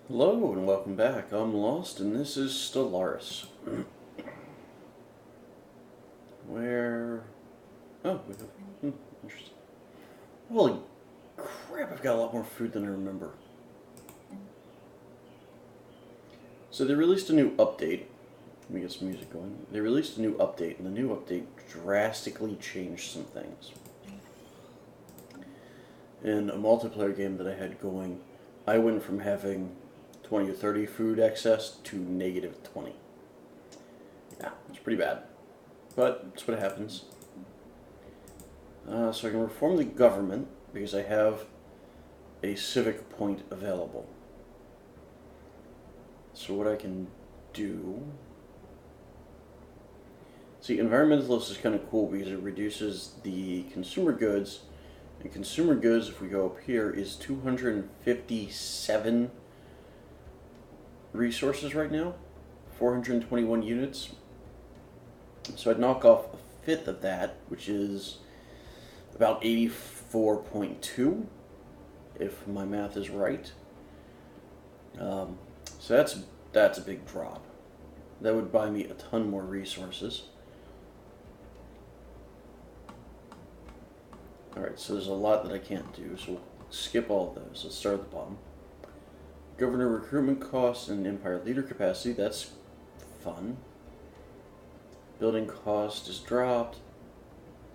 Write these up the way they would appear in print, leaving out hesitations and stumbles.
Hello and welcome back. I'm Lost and this is Stellaris. Where... Oh, we have... interesting. Holy crap, I've got a lot more food than I remember. So they released a new update. Let me get some music going. They released a new update, and the new update drastically changed some things. In a multiplayer game that I had going, I went from having 20 or 30 food excess to negative 20. Yeah, it's pretty bad. But that's what happens. So I can reform the government because I have a civic point available. So what I can do... See, environmentalist is kind of cool because it reduces the consumer goods. And consumer goods, if we go up here, is 257 resources right now. 421 units. So I'd knock off a fifth of that, which is about 84.2, if my math is right. So that's a big drop. That would buy me a ton more resources. Alright, so there's a lot that I can't do, so we'll skip all of those. Let's start at the bottom. Governor recruitment costs and Empire leader capacity, that's fun. Building cost is dropped.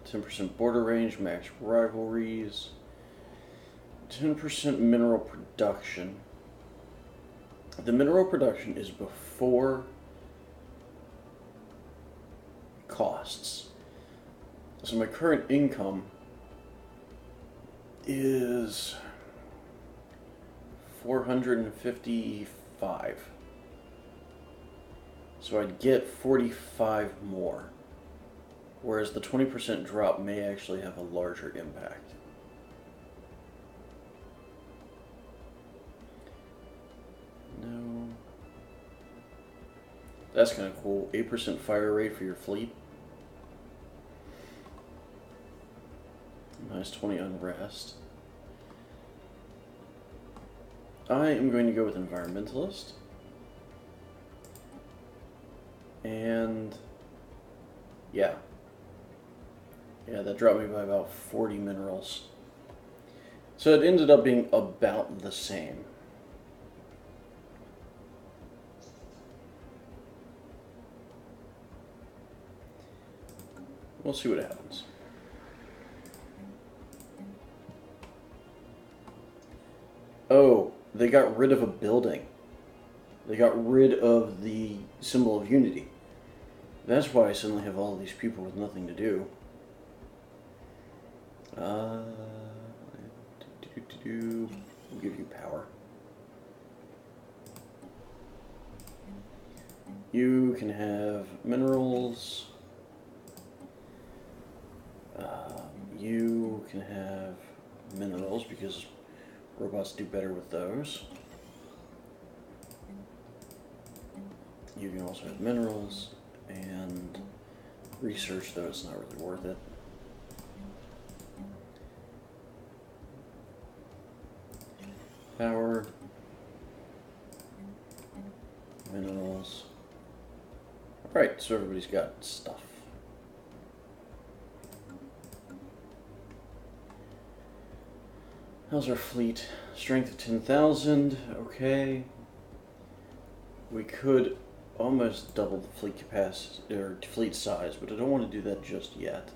10% border range, max rivalries. 10% mineral production. The mineral production is before costs. So my current income is 455. So I'd get 45 more. Whereas the 20% drop may actually have a larger impact. No. That's kind of cool. 8% fire rate for your fleet. Minus 20 unrest. I am going to go with environmentalist. And yeah. Yeah, that dropped me by about 40 minerals. So it ended up being about the same. We'll see what happens. Oh, they got rid of a building. They got rid of the symbol of unity. That's why I suddenly have all these people with nothing to do. We'll give you power. You can have minerals. You can have minerals because robots do better with those. You can also have minerals and research, though it's not really worth it. Power, minerals. Alright, so everybody's got stuff. How's our fleet? Strength of 10,000, okay. We could almost double the fleet capacity, or fleet size, but I don't want to do that just yet.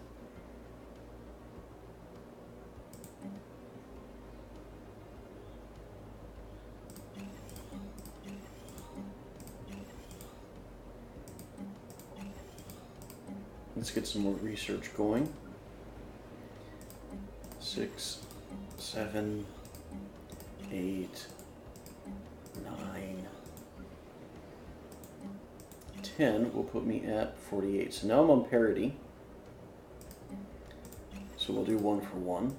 Let's get some more research going. 6, 7, 8, 9, 10 will put me at 48. So now I'm on parity. So we'll do 1 for 1.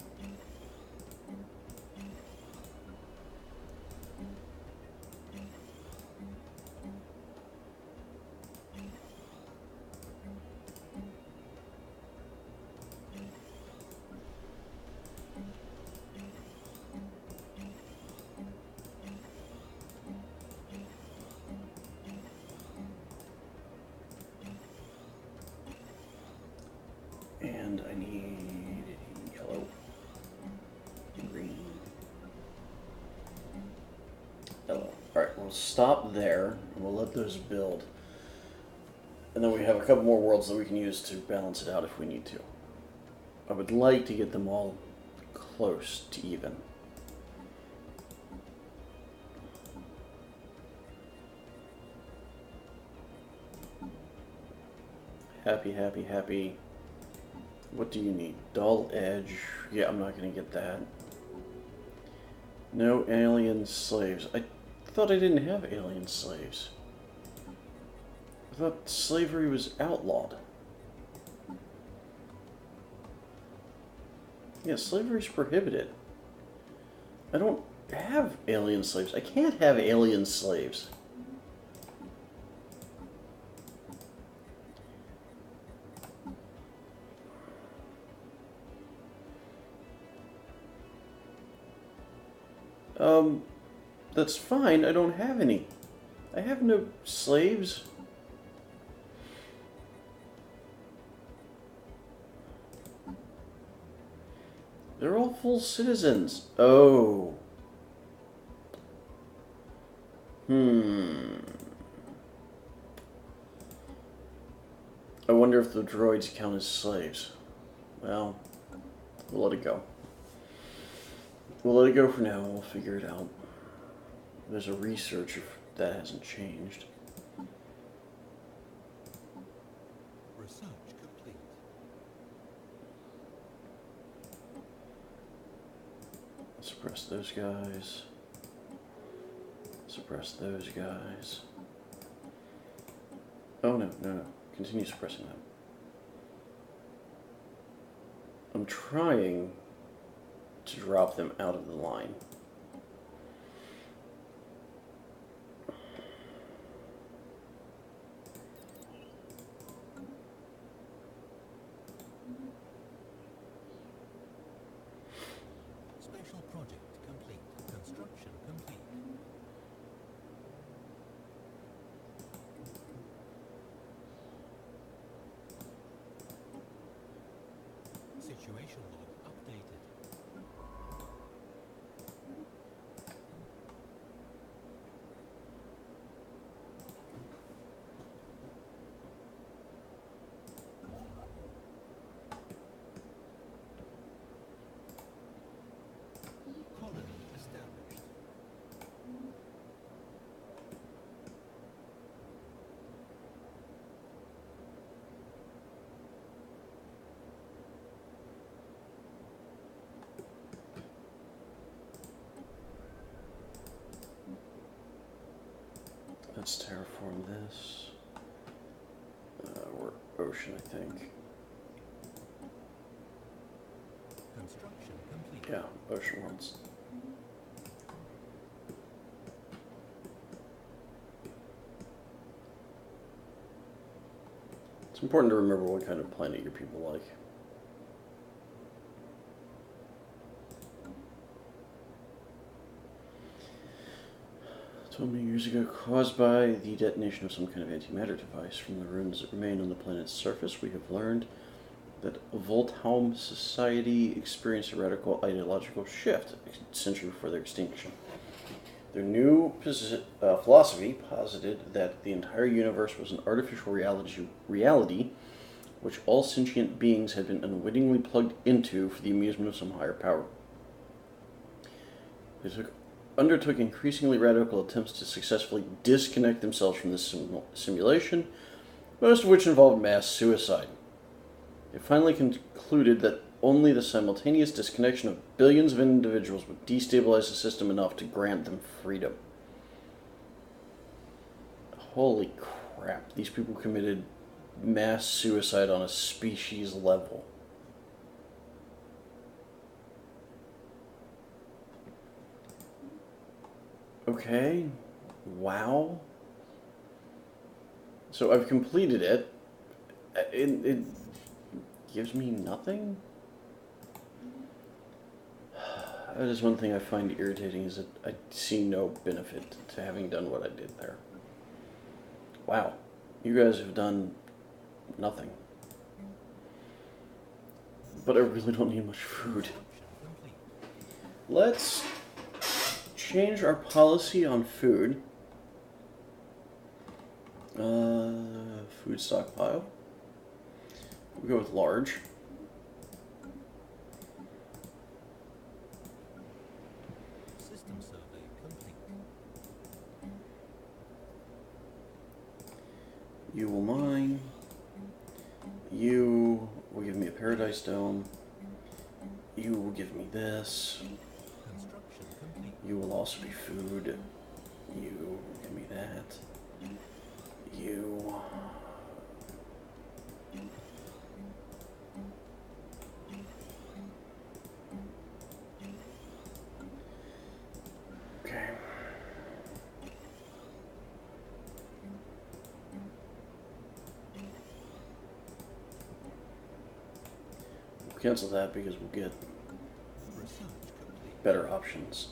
And I need yellow, green, yellow. Alright, we'll stop there, and we'll let those build. And then we have a couple more worlds that we can use to balance it out if we need to. I would like to get them all close to even. Happy, happy, happy. What do you need? Dull edge. Yeah, I'm not going to get that. No alien slaves. I thought I didn't have alien slaves. I thought slavery was outlawed. Yeah, slavery's prohibited. I don't have alien slaves. I can't have alien slaves. That's fine. I don't have any. I have no slaves. They're all full citizens. Oh. I wonder if the droids count as slaves. Well, we'll let it go. We'll let it go for now. We'll figure it out. There's a research if that hasn't changed. Research complete. Suppress those guys. Suppress those guys. Oh, no, no, no. Continue suppressing them. I'm trying to drop them out of the line. Spatial project complete. Construction complete. Situation log updated. Colony established. Let's terraform this. Or ocean, I think. Construction complete. Yeah, ocean worlds. It's important to remember what kind of planet your people like. 12 million years ago, caused by the detonation of some kind of antimatter device from the ruins that remain on the planet's surface, we have learned that Volthaum society experienced a radical ideological shift a century before their extinction. Their new philosophy posited that the entire universe was an artificial reality which all sentient beings had been unwittingly plugged into for the amusement of some higher power. They undertook increasingly radical attempts to successfully disconnect themselves from this simulation, most of which involved mass suicide. They finally concluded that only the simultaneous disconnection of billions of individuals would destabilize the system enough to grant them freedom. Holy crap, these people committed mass suicide on a species level. Okay, wow. So I've completed it. It gives me nothing? That is one thing I find irritating, is that I see no benefit to having done what I did there. Wow, you guys have done nothing. But I really don't need much food. Construction complete. Let's change our policy on food. Food stockpile. We'll go with large. System survey complete. You will mine. You will give me a paradise dome. You will give me this. Construction complete. You will also be food. You give me that. You. Okay. We'll cancel that because we'll get Research complete. better options.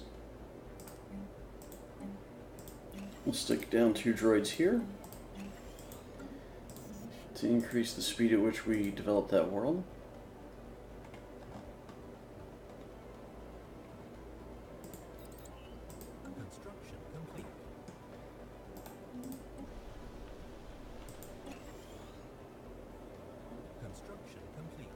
We'll stick down 2 droids here to increase the speed at which we develop that world. Construction complete. Construction complete.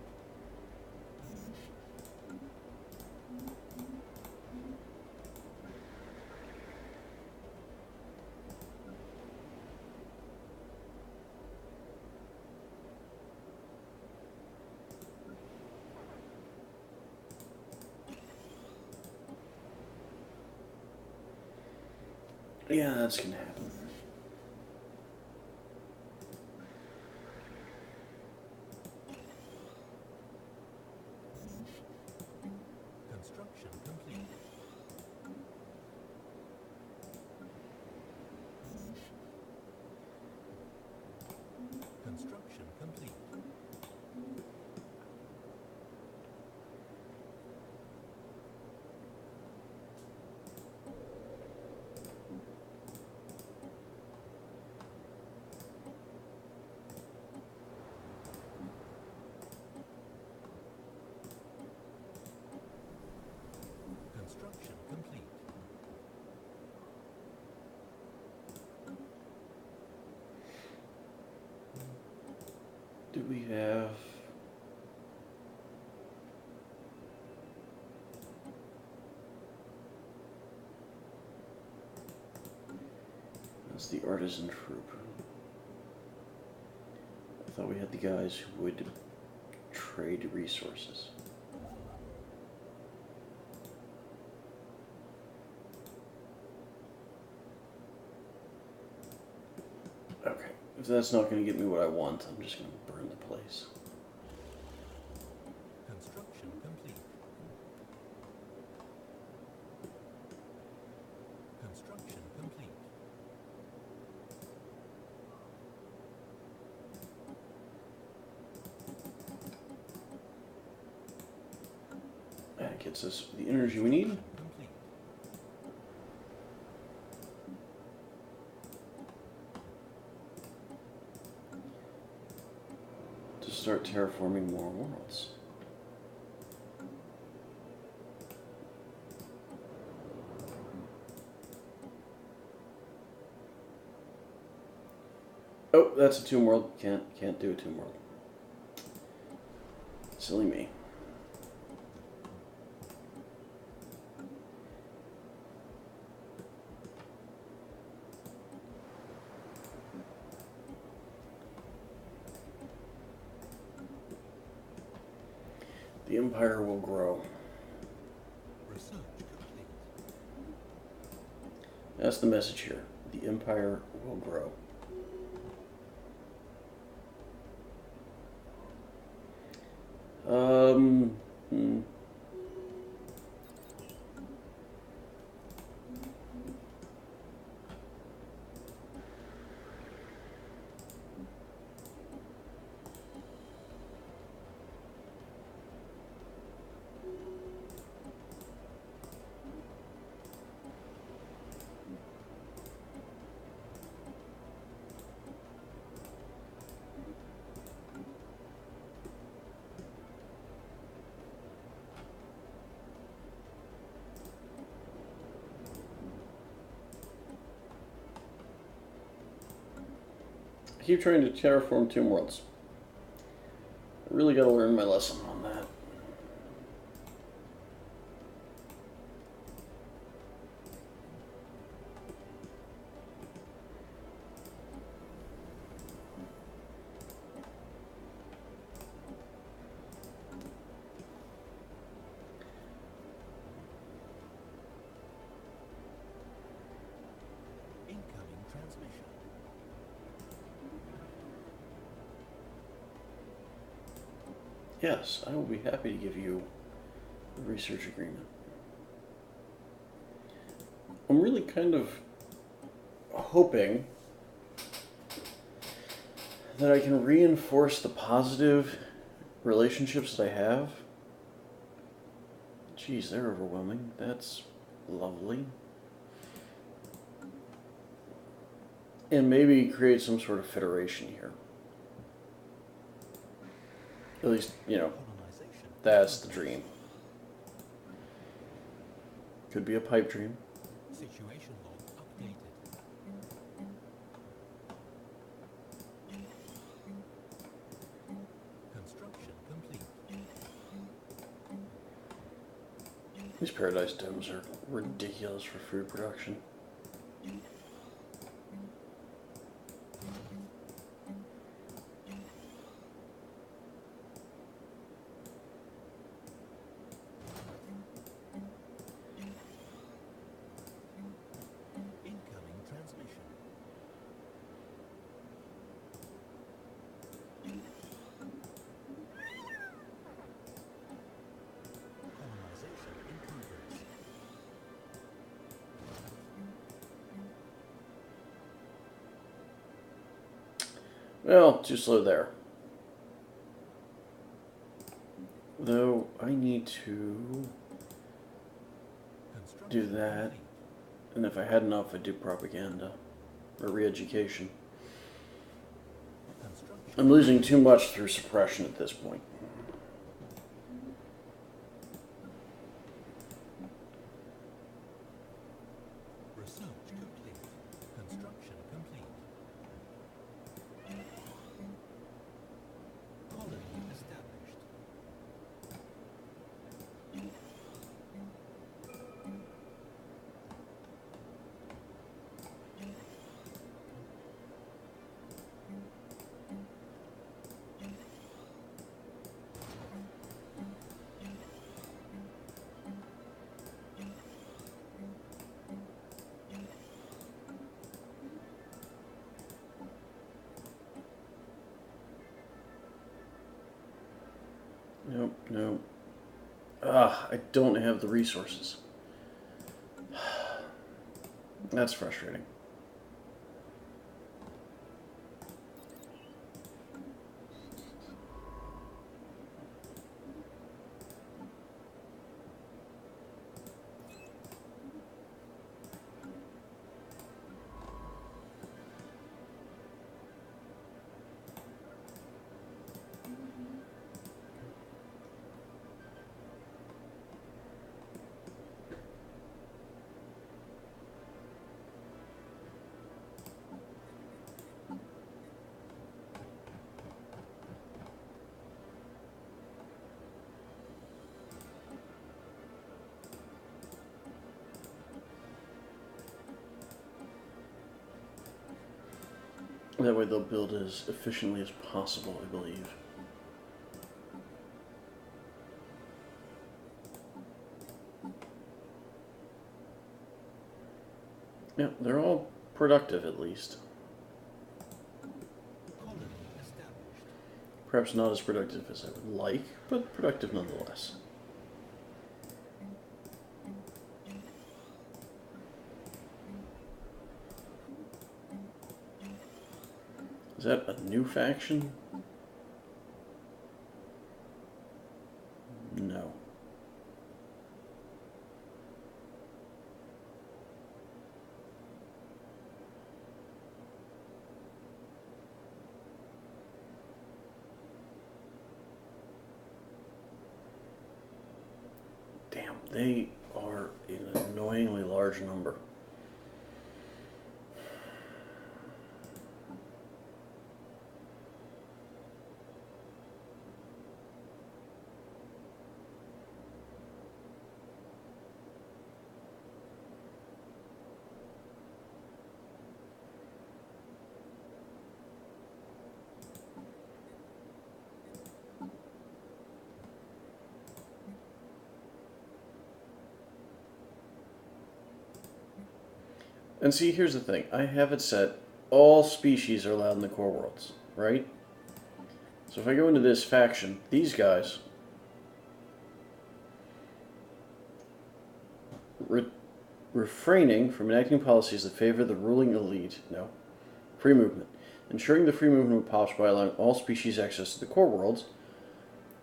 Yeah, that's gonna happen. Construction complete. Construction complete. Construction complete. Do we have... That's the artisan troop. I thought we had the guys who would trade resources. Okay, if that's not going to get me what I want, I'm just going to burn the place. Construction complete. Construction complete. That gets us the energy we need. Complete. To start terraforming more worlds. Oh, that's a tomb world. Can't do a tomb world. Silly me. The Empire will grow. Research complete. That's the message here. The Empire will grow. Hmm. keep trying to terraform Tomb Worlds. I really got to learn my lesson on that. Incoming transmission. Yes, I will be happy to give you a research agreement. I'm really kind of hoping that I can reinforce the positive relationships that I have. Geez, they're overwhelming. That's lovely. And maybe create some sort of federation here. At least, you know, Colonization. that's the dream. Could be a pipe dream. Situation log updated. Construction complete. These paradise domes are ridiculous for food production. Incoming transmission. Colonization in progress. Well, too slow there. Though I need to Construction do that, complete. and if I had enough, I'd do propaganda or re-education. Construction. I'm losing too much through suppression at this point. Research complete. Construction complete. Colony established. Nope, nope. I don't have the resources. That's frustrating. That way they'll build as efficiently as possible, I believe. Yeah, they're all productive at least. Colony established. Perhaps not as productive as I would like, but productive nonetheless. Is that a new faction? No. Damn, they are an annoyingly large number. And see, here's the thing. I have it set, all species are allowed in the core worlds, right? So if I go into this faction, these guys refraining from enacting policies that favor the ruling elite. No. Free movement. Ensuring the free movement of pops by allowing all species access to the core worlds.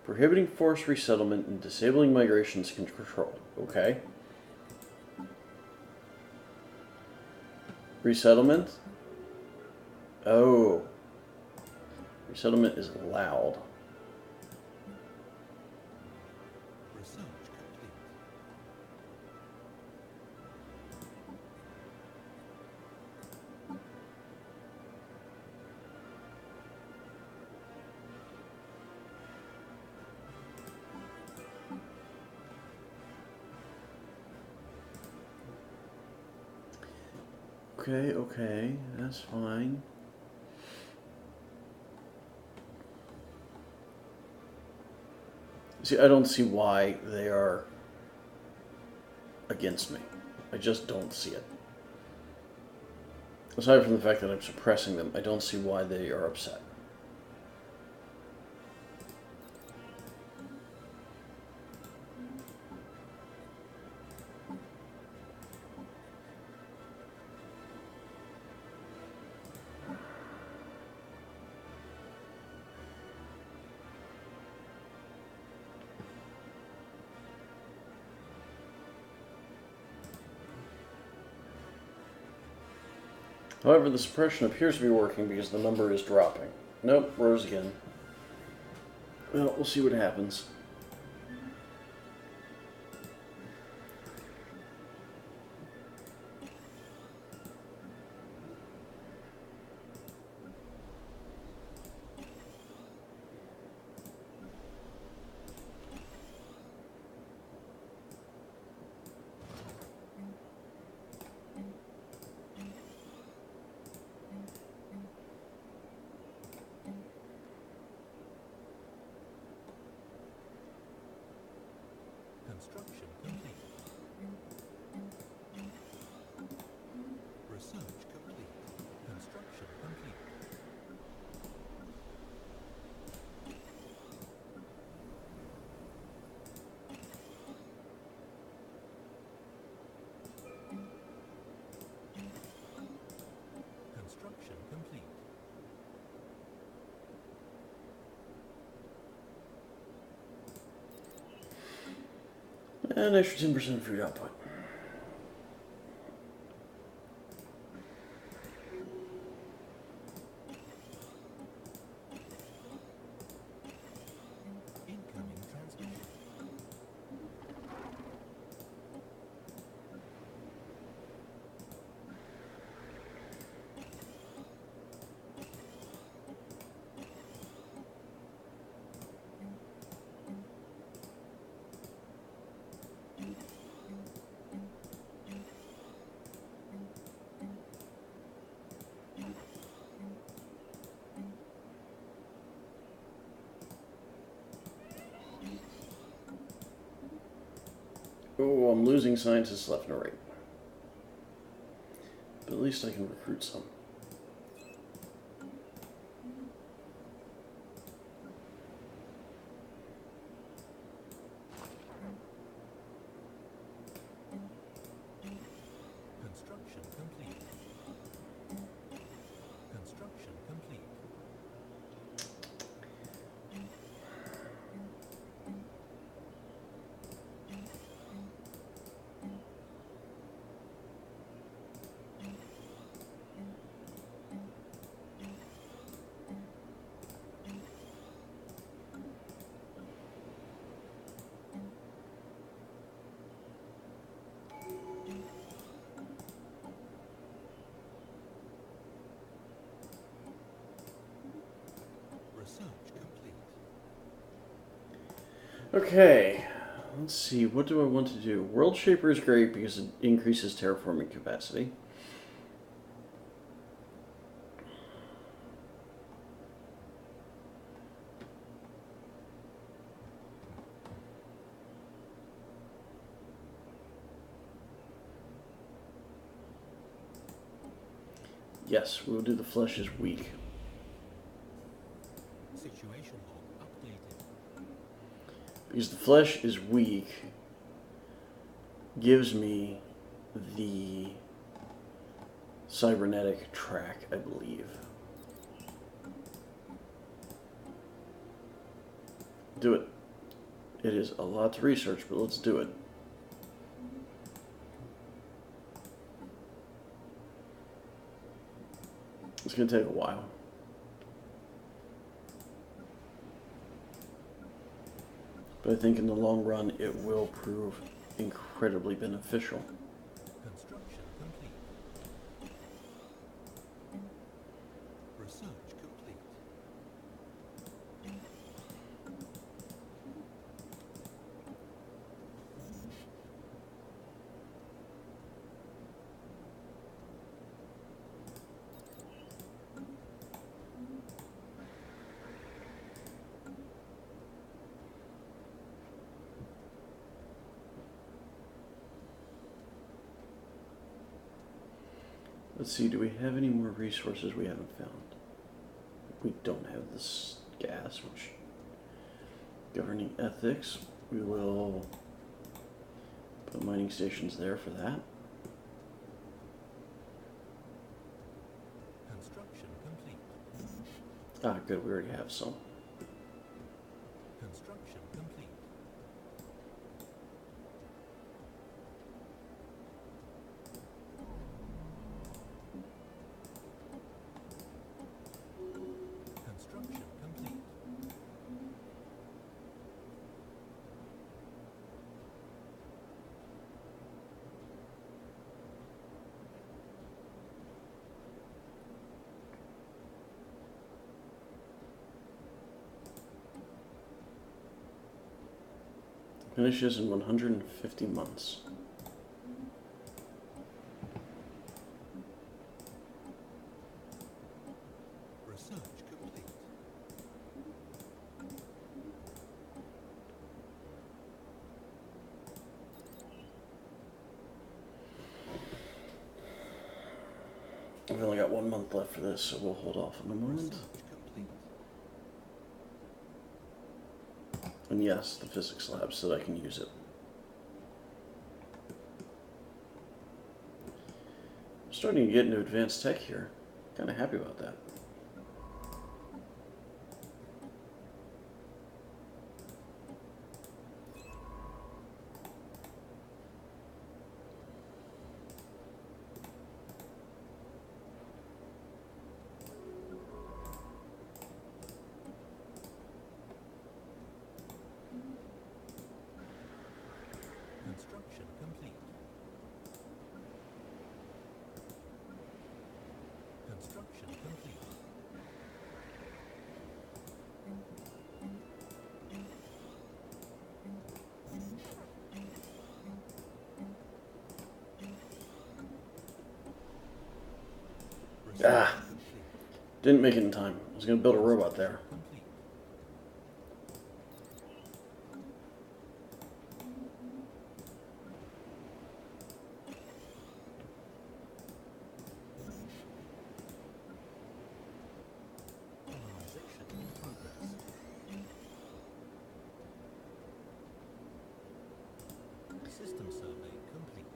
Prohibiting forced resettlement and disabling migrations control. Okay. Resettlement? Oh. Resettlement is allowed. Research complete. Okay, that's fine. See, I don't see why they are against me. I just don't see it. Aside from the fact that I'm suppressing them, I don't see why they are upset. However, the suppression appears to be working because the number is dropping. Nope, rose again. Well, we'll see what happens. Construction complete. Research complete. Construction complete. Construction complete. An extra 10% food output. Incoming transmission. Oh, I'm losing scientists left and right. But at least I can recruit some. Construction complete. Construction complete. Research complete. Okay, let's see. What do I want to do? World Shaper is great because it increases terraforming capacity. Yes, we will do the flesh is weak. Situation log updated. Because the flesh is weak gives me the cybernetic track, I believe. Do it. It is a lot to research, but let's do it. It's going to take a while. But I think in the long run, it will prove incredibly beneficial. Construction complete. Research complete. Let's see, do we have any more resources we haven't found? We don't have this gas, which governing ethics. We will put mining stations there for that. Construction complete. Ah, good, we already have some. Construction complete. Construction complete. Finishes in 150 months. Research complete. We've only got 1 month left for this, so we'll hold off in a moment. Research complete. And yes, the physics lab so that I can use it. I'm starting to get into advanced tech here. Kind of happy about that. Construction complete. Construction complete. Ah, didn't make it in time. I was going to build a robot there. Complete. Colonization in progress. System survey complete.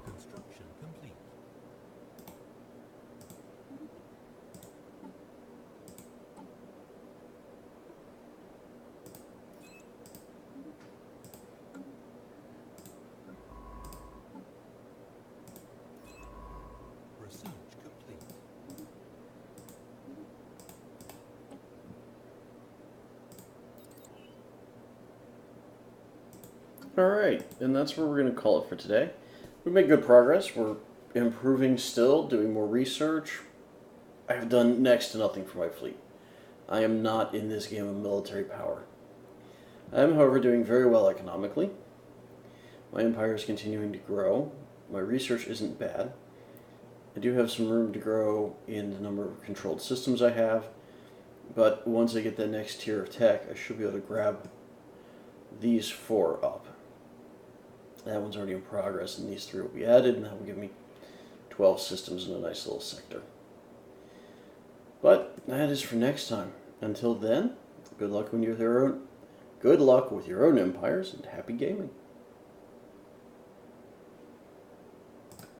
Construction complete. Research complete. Alright, and that's where we're going to call it for today. We made good progress. We're improving still, doing more research. I have done next to nothing for my fleet. I am not in this game of military power. I am, however, doing very well economically. My empire is continuing to grow. My research isn't bad. I do have some room to grow in the number of controlled systems I have, but once I get that next tier of tech, I should be able to grab these 4 up. That one's already in progress, and these three will be added, and that will give me 12 systems in a nice little sector. But that is for next time. Until then, good luck with your own empires, and happy gaming.